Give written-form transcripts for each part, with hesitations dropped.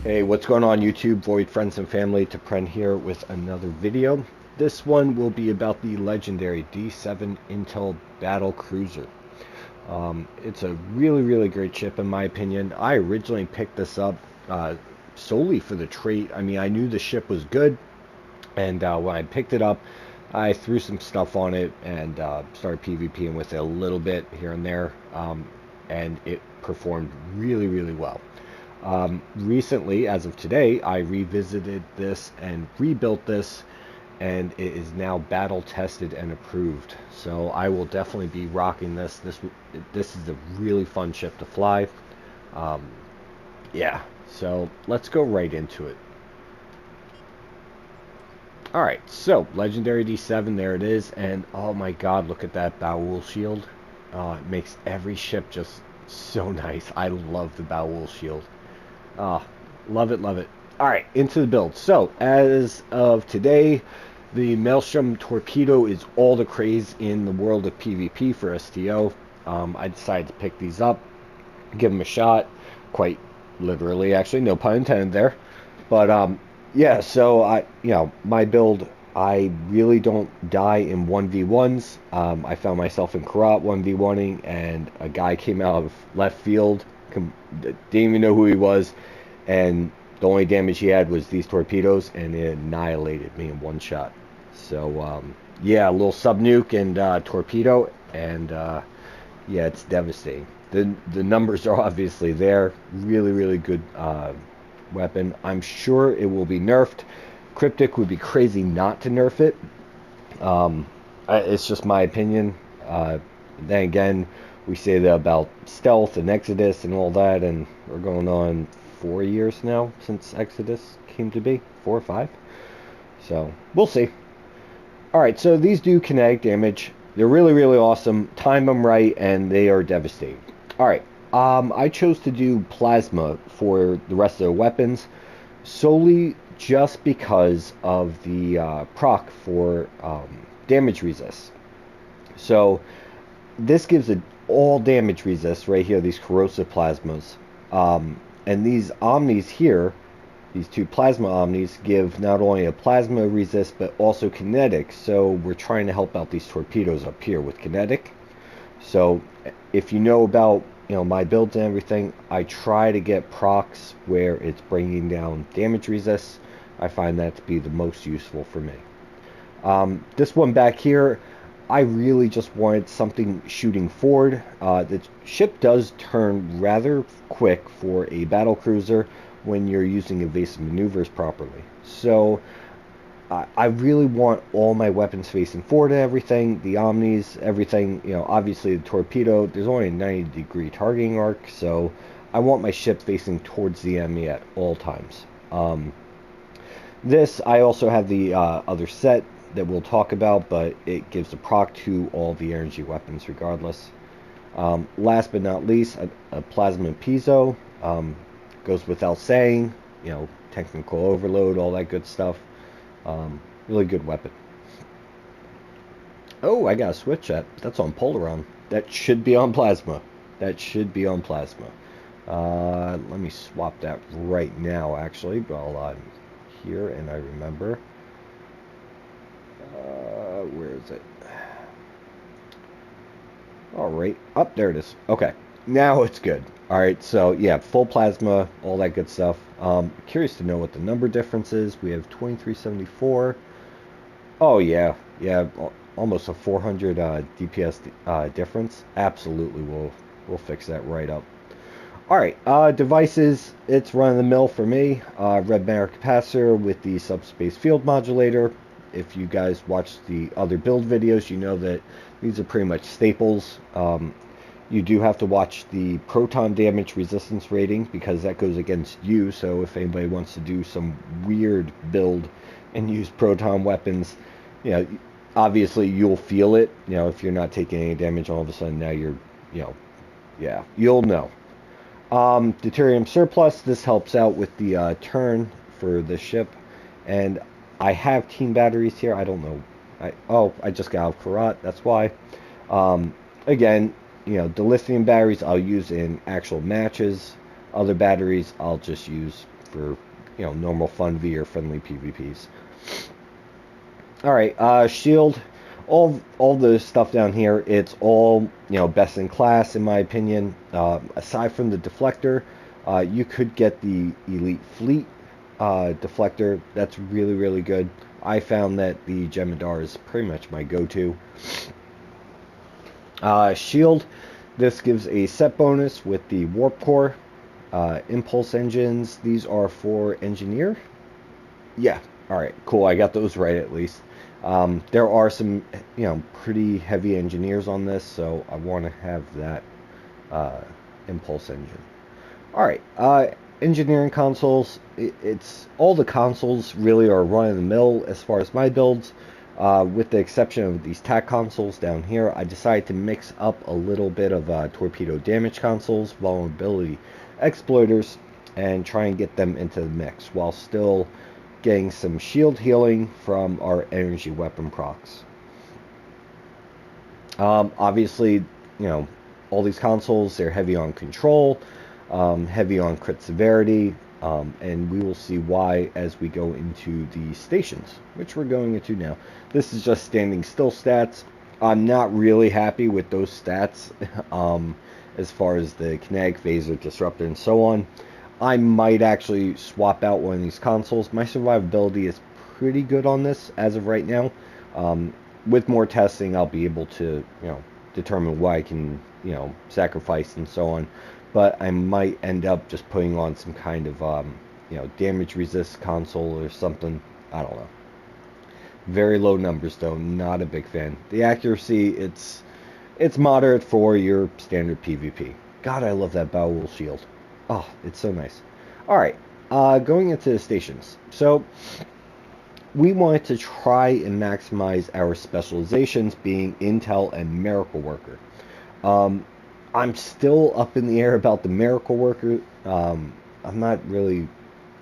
Hey, what's going on YouTube? Void friends and family, to Pren here with another video. This one will be about the legendary D7 Intel Battlecruiser. It's a really great chip in my opinion. I originally picked this up solely for the trait. I mean, I knew the ship was good, and when I picked it up, I threw some stuff on it and started PvPing with it a little bit here and there, and it performed really well. Recently, as of today, I revisited this and rebuilt this, and it is now battle tested and approved. So I will definitely be rocking this. This is a really fun ship to fly. Um, yeah, so let's go right into it. All right, so legendary D7, there it is, and oh my God, look at that bow shield. It makes every ship just so nice. I love the bow shield. Ah, love it, love it. All right, into the build. So, as of today, the Maelstrom Torpedo is all the craze in the world of PvP for STO. I decided to pick these up, give them a shot, quite literally, actually, no pun intended there. But yeah, so my build, I really don't die in 1v1s. I found myself in Karat 1v1ing, and a guy came out of left field, didn't even know who he was, and the only damage he had was these torpedoes, and it annihilated me in one shot. So yeah, a little sub nuke and torpedo, and yeah, it's devastating. The numbers are obviously there. Really good weapon. I'm sure it will be nerfed. Cryptic would be crazy not to nerf it. It's just my opinion. Then again, we say that about Stealth and Exodus and all that, and we're going on 4 years now since Exodus came to be. 4 or 5. So, we'll see. Alright, so these do kinetic damage. They're really awesome. Time them right, and they are devastating. Alright, I chose to do Plasma for the rest of the weapons, solely just because of the proc for damage resist. So, this gives an all damage resist right here, these corrosive plasmas. And these omnis here, these two plasma omnis, give not only a plasma resist but also kinetic. So we're trying to help out these torpedoes up here with kinetic. So if you know about my builds and everything, I try to get procs where it's bringing down damage resist. I find that to be the most useful for me. This one back here, I really just wanted something shooting forward. The ship does turn rather quick for a battlecruiser when you're using evasive maneuvers properly. So I really want all my weapons facing forward and everything. The omnis, everything, obviously the torpedo, there's only a 90-degree targeting arc, so I want my ship facing towards the enemy at all times. This, I also have the other set that we'll talk about, but it gives a proc to all the energy weapons regardless. Last but not least, a plasma piezo. Goes without saying, technical overload, all that good stuff. Really good weapon. Oh, I gotta switch that. That's on Polaron. That should be on plasma. That should be on plasma. Let me swap that right now, actually, while I'm here and I remember. Where is it? Alright, up there it is. Okay, now it's good. Alright, so yeah, full plasma, all that good stuff. Curious to know what the number difference is. We have 2374. Oh yeah, almost a 400 DPS difference. Absolutely, we'll fix that right up. Alright, devices, it's run-of-the-mill for me. Red matter capacitor with the subspace field modulator. If you guys watch the other build videos, you know that these are pretty much staples. You do have to watch the proton damage resistance rating because that goes against you. So if anybody wants to do some weird build and use proton weapons, obviously you'll feel it. If you're not taking any damage, all of a sudden now you're, yeah, you'll know. Deuterium surplus, this helps out with the turn for the ship, and I have team batteries here. I don't know. I just got out of Karat. That's why. Again, the lithium batteries I'll use in actual matches. Other batteries I'll just use for, normal fun V or friendly PvPs. Alright, shield. All the stuff down here, it's all, best in class in my opinion. Aside from the deflector, you could get the Elite Fleet deflector. That's really, really good. I found that the Jemadar is pretty much my go-to. Shield. This gives a set bonus with the Warp Core. Impulse engines. These are for Engineer. Yeah. Alright, cool. I got those right at least. There are some, pretty heavy engineers on this, so I want to have that impulse engine. Alright, engineering consoles. It's all the consoles really are run-of-the-mill as far as my builds, with the exception of these TAC consoles down here. I decided to mix up a little bit of torpedo damage consoles, vulnerability exploiters, and try and get them into the mix while still getting some shield healing from our energy weapon procs. Obviously, all these consoles, they're heavy on control, heavy on crit severity, and we will see why as we go into the stations, which we're going into now. This is just standing still stats. I'm not really happy with those stats as far as the kinetic, phaser, disruptor, and so on. I might actually swap out one of these consoles. My survivability is pretty good on this as of right now. With more testing, I'll be able to, determine what I can, sacrifice and so on. But I might end up just putting on some kind of, damage resist console or something. I don't know. Very low numbers though. Not a big fan. The accuracy, it's moderate for your standard PvP. God, I love that bow wheel shield. Oh, it's so nice. Alright, going into the stations. So, we wanted to try and maximize our specializations being Intel and Miracle Worker. I'm still up in the air about the Miracle Worker. I'm not really...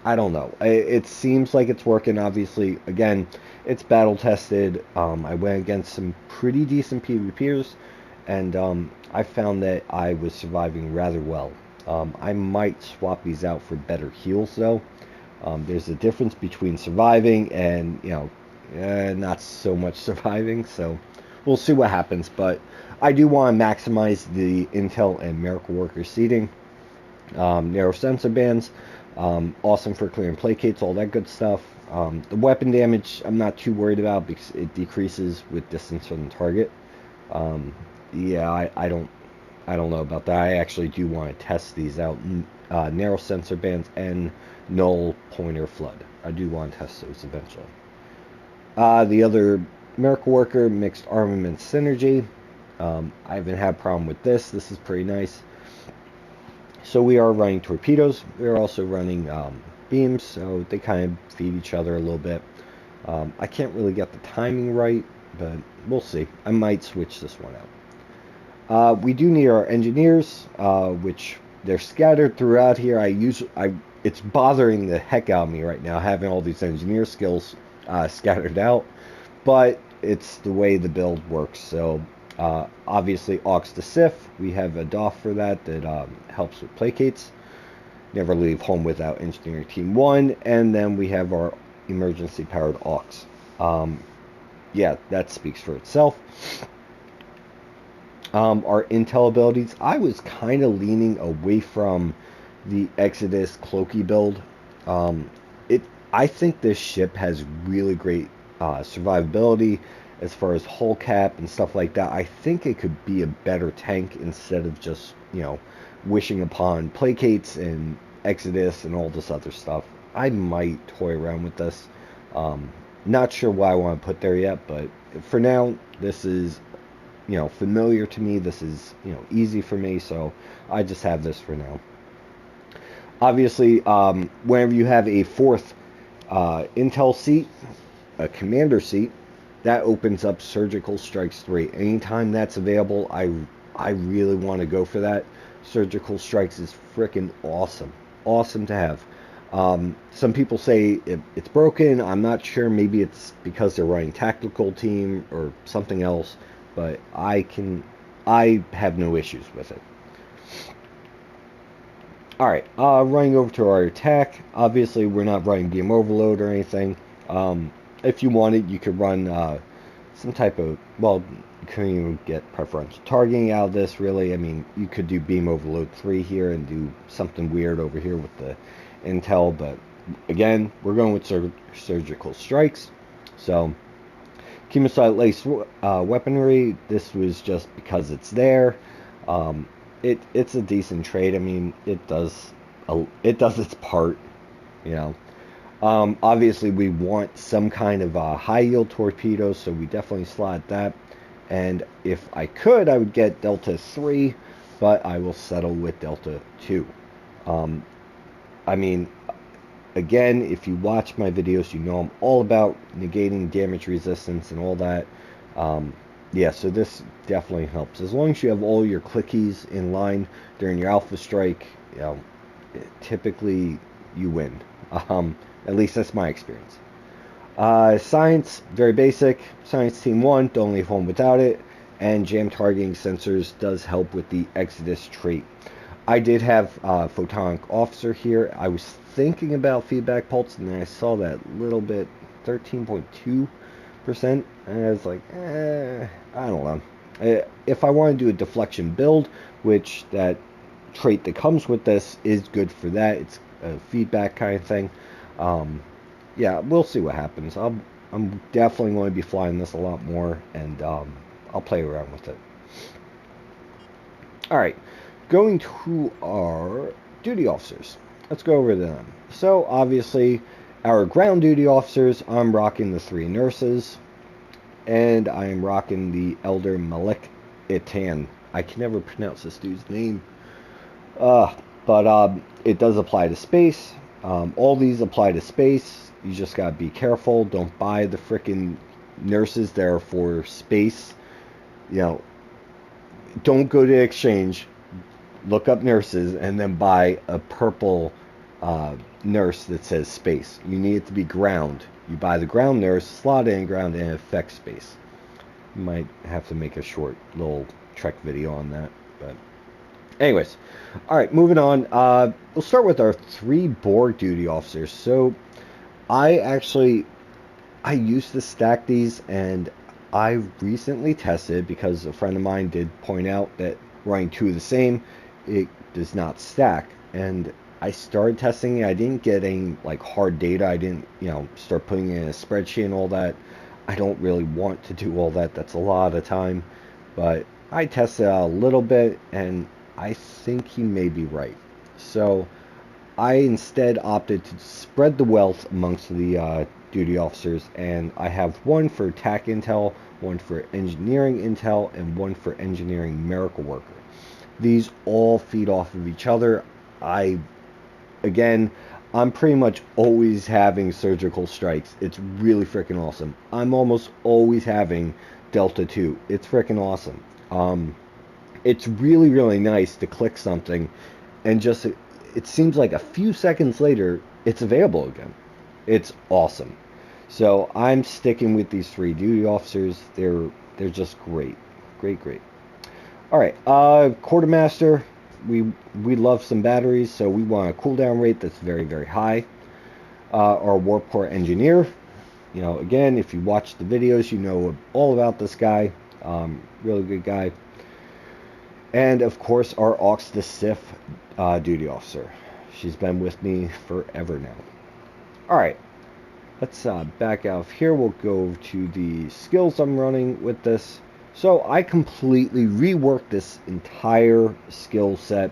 I don't know. It seems like it's working, obviously. Again, it's battle tested. I went against some pretty decent PvPers, and I found that I was surviving rather well. I might swap these out for better heals, though. There's a difference between surviving and, not so much surviving, so we'll see what happens. But I do want to maximize the Intel and Miracle Worker seating. Narrow sensor bands, awesome for clearing placates, all that good stuff. The weapon damage, I'm not too worried about because it decreases with distance from the target. Yeah, I don't know about that. I actually do want to test these out. Narrow sensor bands and null pointer flood. I do want to test those eventually. The other Miracle Worker, mixed armament synergy. I haven't had a problem with this. This is pretty nice. So we are running torpedoes. We're also running beams, so they kind of feed each other a little bit. I can't really get the timing right, but we'll see. I might switch this one out. We do need our engineers, which they're scattered throughout here. It's bothering the heck out of me right now having all these engineer skills scattered out, but it's the way the build works. So obviously aux to Sif, we have a DOFF for that helps with placates. Never leave home without engineering team 1, and then we have our emergency powered aux. Yeah, that speaks for itself. Our intel abilities, I was kind of leaning away from the Exodus Cloaky build. I think this ship has really great survivability as far as hull cap and stuff like that. I think it could be a better tank instead of just, wishing upon placates and Exodus and all this other stuff. I might toy around with this. Not sure what I want to put there yet, but for now, this is, familiar to me. This is, easy for me, so I just have this for now. Obviously, whenever you have a fourth intel seat, a commander seat, that opens up Surgical Strikes 3. Anytime that's available, I really want to go for that. Surgical Strikes is freaking awesome. Awesome to have. Some people say it's broken. I'm not sure. Maybe it's because they're running tactical team or something else, but I have no issues with it. Alright, running over to our attack. Obviously, we're not running beam overload or anything. If you wanted, you could run some type of, well, you couldn't even get preferential targeting out of this, really. I mean, you could do beam overload 3 here and do something weird over here with the intel, but again, we're going with surgical strikes. So, chemosite lace weaponry, this was just because it's there. It's a decent trade. I mean, it does its part, you know. Obviously, we want some kind of high yield torpedoes, so we definitely slot that. And if I could, I would get Delta 3, but I will settle with Delta 2. I mean, again, if you watch my videos, you know I'm all about negating damage resistance and all that. Yeah, so this definitely helps. As long as you have all your clickies in line during your alpha strike, you know, typically you win. At least that's my experience. Science, very basic. Science Team 1, don't leave home without it. And jam targeting sensors does help with the Exodus trait. I did have Photonic Officer here. I was thinking about feedback pulse, and then I saw that little bit, 13.2%, and I was like, I don't know. If I want to do a deflection build, which that trait that comes with this is good for that, it's a feedback kind of thing. Yeah, we'll see what happens. I'm definitely going to be flying this a lot more, and I'll play around with it. Alright, going to our duty officers. Let's go over them. So, obviously, our ground duty officers, I'm rocking the 3 nurses, and I am rocking the Elder Malik Itan. I can never pronounce this dude's name. But it does apply to space. All these apply to space. You just gotta be careful. Don't buy the frickin' nurses there for space. You know, don't go to exchange, look up nurses, and then buy a purple nurse that says space. You need it to be ground. You buy the ground nurse, slot it in ground, and it affects space. You might have to make a short little Trek video on that, but anyways. Alright, moving on. We'll start with our 3 Borg duty officers. So, I used to stack these, and I recently tested, because a friend of mine did point out that running 2 of the same, it does not stack. And I started testing it. I didn't get any like hard data. I didn't, start putting it in a spreadsheet and all that. I don't really want to do all that. That's a lot of time. But I tested out a little bit, and I think he may be right. So I instead opted to spread the wealth amongst the duty officers, and I have 1 for TAC Intel, 1 for Engineering Intel, and 1 for Engineering Miracle Worker. These all feed off of each other. I'm pretty much always having surgical strikes. It's really freaking awesome. I'm almost always having Delta 2. It's freaking awesome. It's really, really nice to click something and just, it seems like a few seconds later, it's available again. It's awesome. So I'm sticking with these 3 duty officers. They're just great. Great. Alright, Quartermaster. We love some batteries, so we want a cooldown rate that's very, very high. Our Warport Engineer. Again, if you watch the videos, you know all about this guy. Really good guy. And, of course, our Aux the Sith duty officer. She's been with me forever now. Alright, let's back out of here. We'll go to the skills I'm running with this. So I completely reworked this entire skill set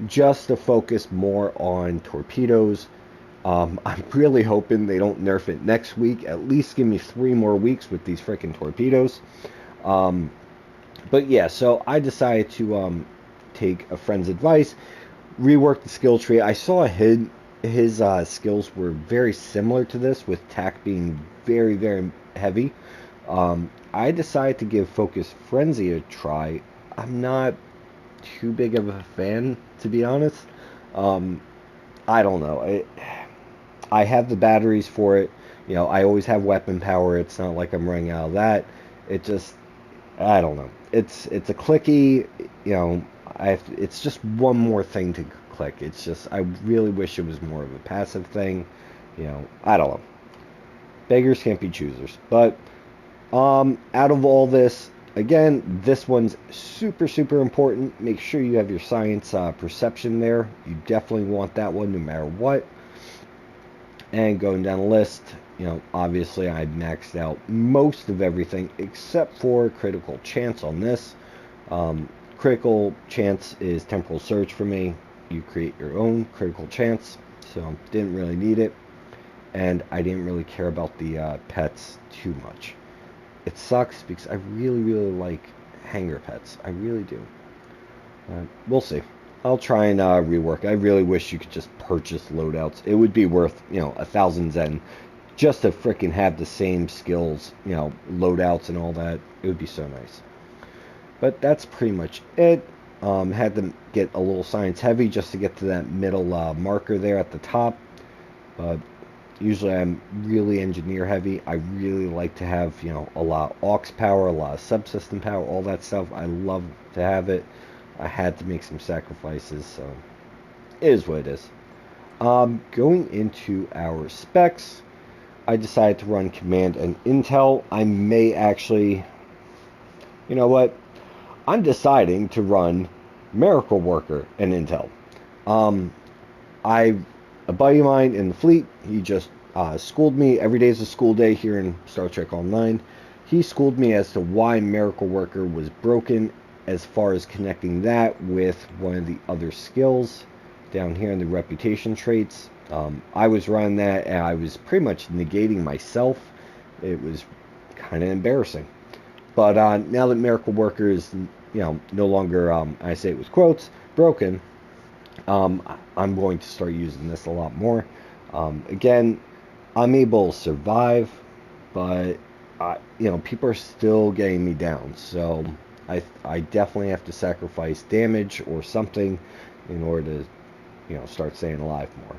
just to focus more on torpedoes. I'm really hoping they don't nerf it next week. At least give me 3 more weeks with these freaking torpedoes. But yeah, so I decided to take a friend's advice, rework the skill tree. I saw his skills were very similar to this, with TAC being very, very heavy. I decided to give Focus Frenzy a try. I'm not too big of a fan, to be honest. I don't know. I have the batteries for it. I always have weapon power. It's not like I'm running out of that. It just, I don't know. It's a clicky, it's just one more thing to click. It's just, I really wish it was more of a passive thing. You know, I don't know. Beggars can't be choosers. But out of all this, again, this one's super, super important. Make sure you have your science perception there. You definitely want that one no matter what. And going down the list, you know, obviously I maxed out most of everything except for critical chance on this. Critical chance is temporal surge for me. You create your own critical chance, so didn't really need it. And I didn't really care about the pets too much. It sucks because I really, really like hanger pets. I really do. We'll see. I'll try and rework. I really wish you could just purchase loadouts. It would be worth, you know, 1,000 Zen just to frickin' have the same skills, you know, loadouts and all that. It would be so nice. But that's pretty much it. Had to get a little science heavy just to get to that middle marker there at the top. But usually I'm really engineer heavy. I really like to have, you know, a lot of aux power, a lot of subsystem power, all that stuff. I love to have it. I had to make some sacrifices, so it is what it is. Going into our specs, I decided to run Command and Intel. I may actually, you know what? I'm deciding to run Miracle Worker and Intel. A buddy of mine in the fleet, he just schooled me. Every day is a school day here in Star Trek Online. He schooled me as to why Miracle Worker was broken as far as connecting that with one of the other skills down here in the reputation traits. I was running that and I was pretty much negating myself. It was kind of embarrassing. But now that Miracle Worker is, you know, no longer, I say it with quotes, broken, I'm going to start using this a lot more. Again, I'm able to survive, but, you know, people are still getting me down. So I definitely have to sacrifice damage or something in order to, you know, start staying alive more.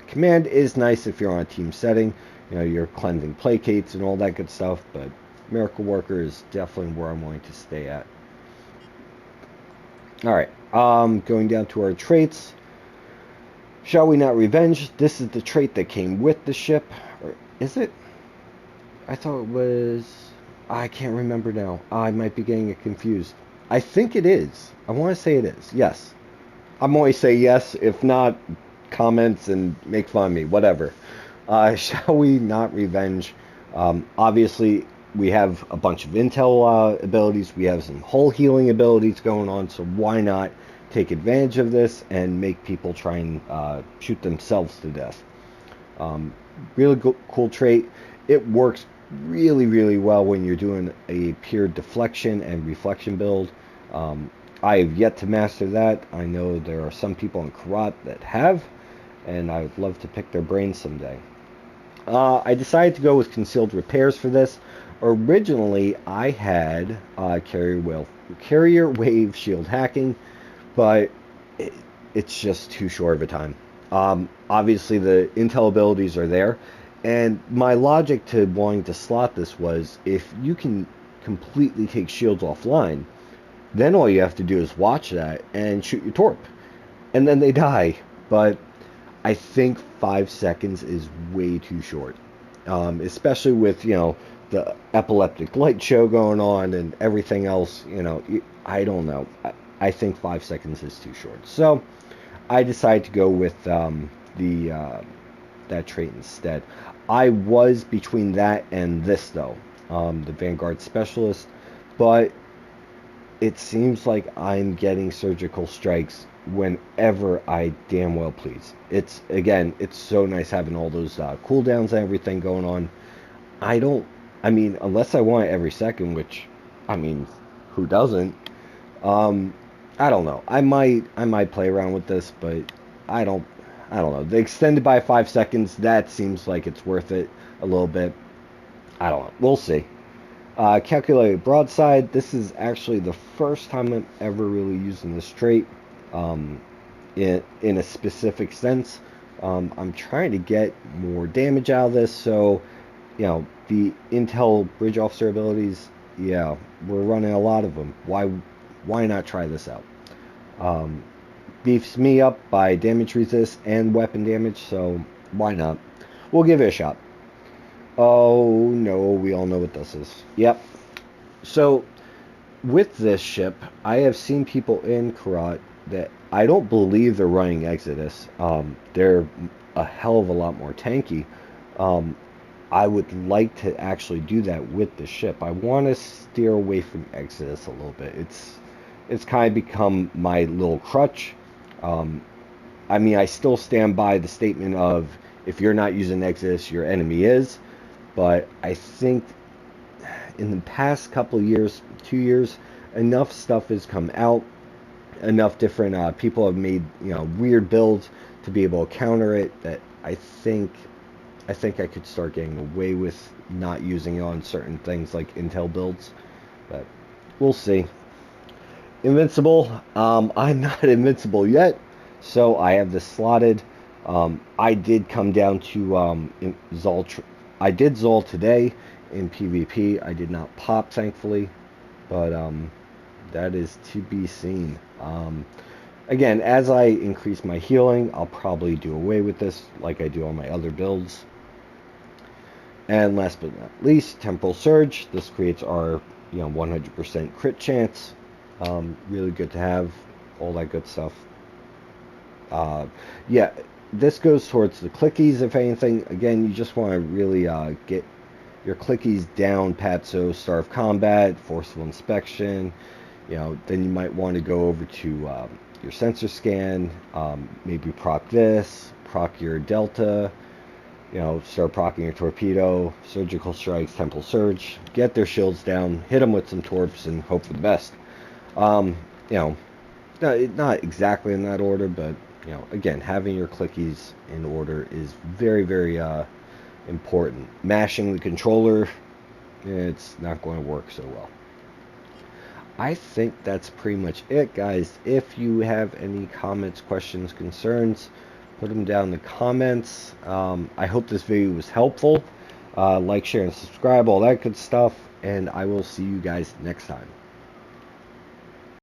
Command is nice if you're on a team setting. You know, you're cleansing placates and all that good stuff, but Miracle Worker is definitely where I'm going to stay at. Alright, going down to our traits. Shall we not revenge? This is the trait that came with the ship. Or is it? I thought it was... I can't remember now. I might be getting it confused. I think it is. I want to say it is. Yes. I'm always say yes. If not, comments and make fun of me. Whatever. Shall we not revenge? Obviously, we have a bunch of intel abilities. We have some hull healing abilities going on. So why not take advantage of this and make people try and shoot themselves to death? Really cool trait. It works really, really well when you're doing a pure deflection and reflection build. I have yet to master that. I know there are some people in Karat that have, and I would love to pick their brains someday. I decided to go with concealed repairs for this. Originally, I had carrier wave shield hacking, but it's just too short of a time. Obviously, the intel abilities are there. And my logic to wanting to slot this was, if you can completely take shields offline, then all you have to do is watch that and shoot your torp. And then they die. But I think 5 seconds is way too short. Especially with, you know, the epileptic light show going on and everything else, you know, I don't know. I think 5 seconds is too short. So I decided to go with that trait instead. I was between that and this, though, the Vanguard Specialist, but it seems like I'm getting surgical strikes whenever I damn well please. It's so nice having all those cooldowns and everything going on. I mean, unless I want it every second, which, I mean, who doesn't? I don't know. I might play around with this, but I don't know. They extended by 5 seconds. That seems like it's worth it a little bit. I don't know. We'll see. Calculated broadside. This is actually the first time I'm ever really using this trait in a specific sense. I'm trying to get more damage out of this, so, you know, the Intel Bridge Officer abilities, yeah, we're running a lot of them. Why not try this out? beefs me up by damage resist and weapon damage, so why not? We'll give it a shot. Oh no, we all know what this is. Yep. So with this ship, I have seen people in Karat that I don't believe they're running Exodus. They're a hell of a lot more tanky. Um, I would like to actually do that with the ship. I want to steer away from Exodus a little bit. It's kind of become my little crutch. Um, I mean, I still stand by the statement of if you're not using Exodus, your enemy is. But I think in the past couple of years, 2 years, enough stuff has come out. Enough different people have made weird builds to be able to counter it. That I think I could start getting away with not using it on certain things like Intel builds. But we'll see. Invincible. I'm not invincible yet, so I have this slotted. I did come down to Zol. I did Zol today in PvP. I did not pop, thankfully, but that is to be seen. Again, as I increase my healing, I'll probably do away with this like I do on my other builds. And last but not least, Temporal Surge. This creates our 100% crit chance. Really good to have, all that good stuff. Yeah, this goes towards the clickies, if anything. Again, you just want to really get your clickies down pat, so Star of Combat, Forceful Inspection. Then you might want to go over to your sensor scan, maybe proc this, proc your Delta, start procking your Torpedo, Surgical Strikes, Temple Surge, get their shields down, hit them with some torps, and hope for the best. Not exactly in that order, but, again, having your clickies in order is very, very important. Mashing the controller, it's not going to work so well. I think that's pretty much it, guys. If you have any comments, questions, concerns, put them down in the comments. I hope this video was helpful. Like, share, and subscribe, all that good stuff. And I will see you guys next time.